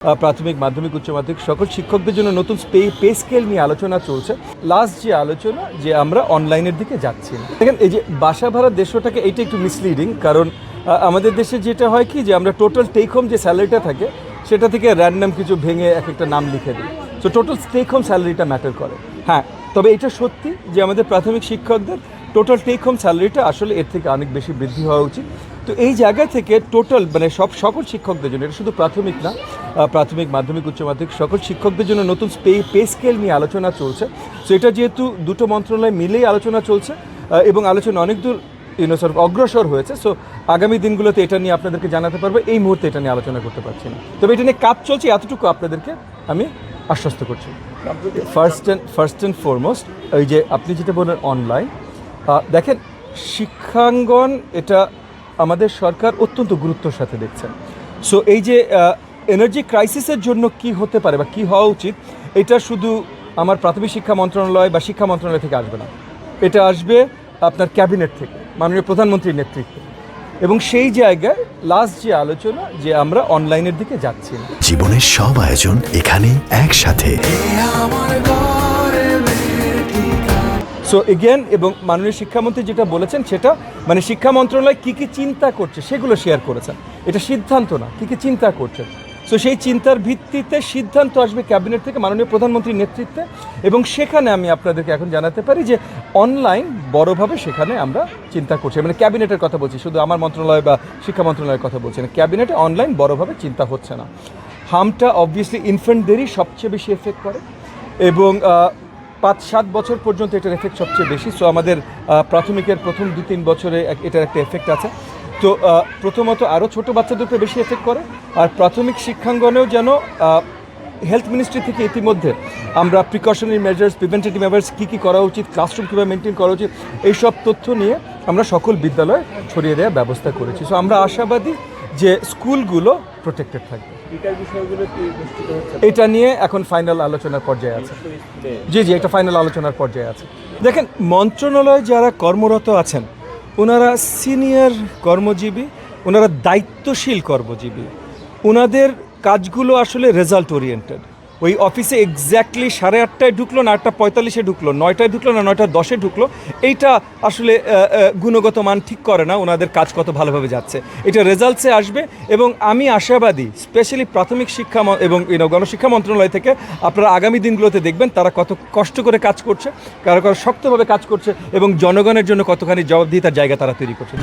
প্রাথমিক মাধ্যমিক উচ্চ মাধ্যমিক সকল শিক্ষকদের জন্য নতুন পে স্কেল নিয়ে আলোচনা চলছে। লাস্ট যে আলোচনা যে আমরা অনলাইনের দিকে যাচ্ছি না। দেখেন এই যে বাসা ভাড়া দেশটাকে এইটা একটু মিসলিডিং, কারণ আমাদের দেশে যেটা হয় কি যে আমরা টোটাল টেক হোম যে স্যালারিটা থাকে সেটা থেকে র্যান্ডাম কিছু ভেঙে এক একটা নাম লিখে দিই। সো টোটাল টেক হোম স্যালারিটা ম্যাটার করে। হ্যাঁ, তবে এটা সত্যি যে আমাদের প্রাথমিক শিক্ষকদের টোটাল টেক হোম স্যালারিটা আসলে এর থেকে অনেক বেশি বৃদ্ধি হওয়া উচিত। তো এই জায়গা থেকে টোটাল মানে সকল শিক্ষকদের জন্য, এটা শুধু প্রাথমিক না, প্রাথমিক মাধ্যমিক উচ্চ মাধ্যমিক সকল শিক্ষকদের জন্য নতুন পে স্কেল নিয়ে আলোচনা চলছে। সো এটা যেহেতু দুটো মন্ত্রণালয় মিলেই আলোচনা চলছে এবং আলোচনা অনেক দূর অগ্রসর হয়েছে। সো আগামী দিনগুলোতে এটা নিয়ে আপনাদেরকে জানাতে পারবো। এই মুহূর্তে এটা নিয়ে আলোচনা করতে পারছি না, তবে এটা নিয়ে কাজ চলছে, এতটুকু আপনাদেরকে আমি আশ্বস্ত করছি। ফার্স্ট অ্যান্ড ফরমোস্ট এই যে আপনি যেটা বললেন অনলাইন, দেখেন শিক্ষাঙ্গন এটা আমাদের সরকার অত্যন্ত গুরুত্বের সাথে দেখছেন। সো এই যে এনার্জি ক্রাইসিসের জন্য কি হতে পারে বা কী হওয়া উচিত, এটা শুধু আমার প্রাথমিক শিক্ষা মন্ত্রণালয় বা শিক্ষা মন্ত্রণালয় থেকে আসবে না, এটা আসবে আপনার ক্যাবিনেট থেকে, মাননীয় প্রধানমন্ত্রীর নেতৃত্বে। এবং সেই জায়গায় লাস্ট যে আলোচনা যে আমরা অনলাইনের দিকে যাচ্ছি না। জীবনের সব আয়োজন এখানে একসাথে। সো এগেন, এবং মাননীয় শিক্ষামন্ত্রী যেটা বলেছেন সেটা মানে শিক্ষা মন্ত্রণালয় কী কী চিন্তা করছে সেগুলো শেয়ার করেছেন। এটা সিদ্ধান্ত না, কী কী চিন্তা করছেন। সো সেই চিন্তার ভিত্তিতে সিদ্ধান্ত আসবে ক্যাবিনেট থেকে মাননীয় প্রধানমন্ত্রীর নেতৃত্বে। এবং সেখানে আমি আপনাদেরকে এখন জানাতে পারি যে অনলাইন বড়োভাবে সেখানে আমরা চিন্তা করছি, মানে ক্যাবিনেটের কথা বলছি, শুধু আমার মন্ত্রণালয় বা শিক্ষা মন্ত্রণালয়ের কথা বলছি না, ক্যাবিনেটে অনলাইন বড়োভাবে চিন্তা হচ্ছে না। হামটা অবভিয়াসলি ইনফ্যান্টদেরই সবচেয়ে বেশি এফেক্ট করে এবং 5-7 বছর পর্যন্ত এটার এফেক্ট সবচেয়ে বেশি। সো আমাদের প্রাথমিকের প্রথম 2-3 বছরে এটার একটা এফেক্ট আছে। তো প্রথমত আরও ছোটো বাচ্চাদের উপরে বেশি এফেক্ট করে। আর প্রাথমিক শিক্ষাঙ্গনেও যেন হেলথ মিনিস্ট্রি থেকে ইতিমধ্যে আমরা প্রিকশনারি মেজার্স, প্রিভেন্টেটিভ মেজার্স কী কী করা উচিত, ক্লাসরুম কীভাবে মেনটেন করা উচিত, এইসব তথ্য নিয়ে আমরা সকল বিদ্যালয়ে ছড়িয়ে দেওয়ার ব্যবস্থা করেছি। সো আমরা আশাবাদী যে স্কুলগুলো প্রোটেক্টেড থাকবে। এটা নিয়ে এখন ফাইনাল আলোচনার পর্যায়ে আছে। জি, এটা ফাইনাল আলোচনার পর্যায়ে আছে। দেখেন মন্ত্রণালয়ে যারা কর্মরত আছেন ওনারা সিনিয়র কর্মজীবী, ওনারা দায়িত্বশীল কর্মজীবী, ওনাদের কাজগুলো আসলে রেজাল্ট ওরিয়েন্টেড। ওই অফিসে এক্স্যাক্টলি 8:30টায় ঢুকলো না 8:45-এ ঢুকলো, 9টায় ঢুকলো না 9:10-এ ঢুকলো, এইটা আসলে গুণগত মান ঠিক করে না ওনাদের কাজ কত ভালোভাবে যাচ্ছে। এটা রেজাল্টসে আসবে এবং আমি আশাবাদী স্পেশালি প্রাথমিক শিক্ষা এবং গণশিক্ষা মন্ত্রণালয় থেকে আপনারা আগামী দিনগুলোতে দেখবেন তারা কত কষ্ট করে কাজ করছে, কারো শক্তভাবে কাজ করছে এবং জনগণের জন্য কতখানি জবাবদিহিতার জায়গা তারা তৈরি করছে।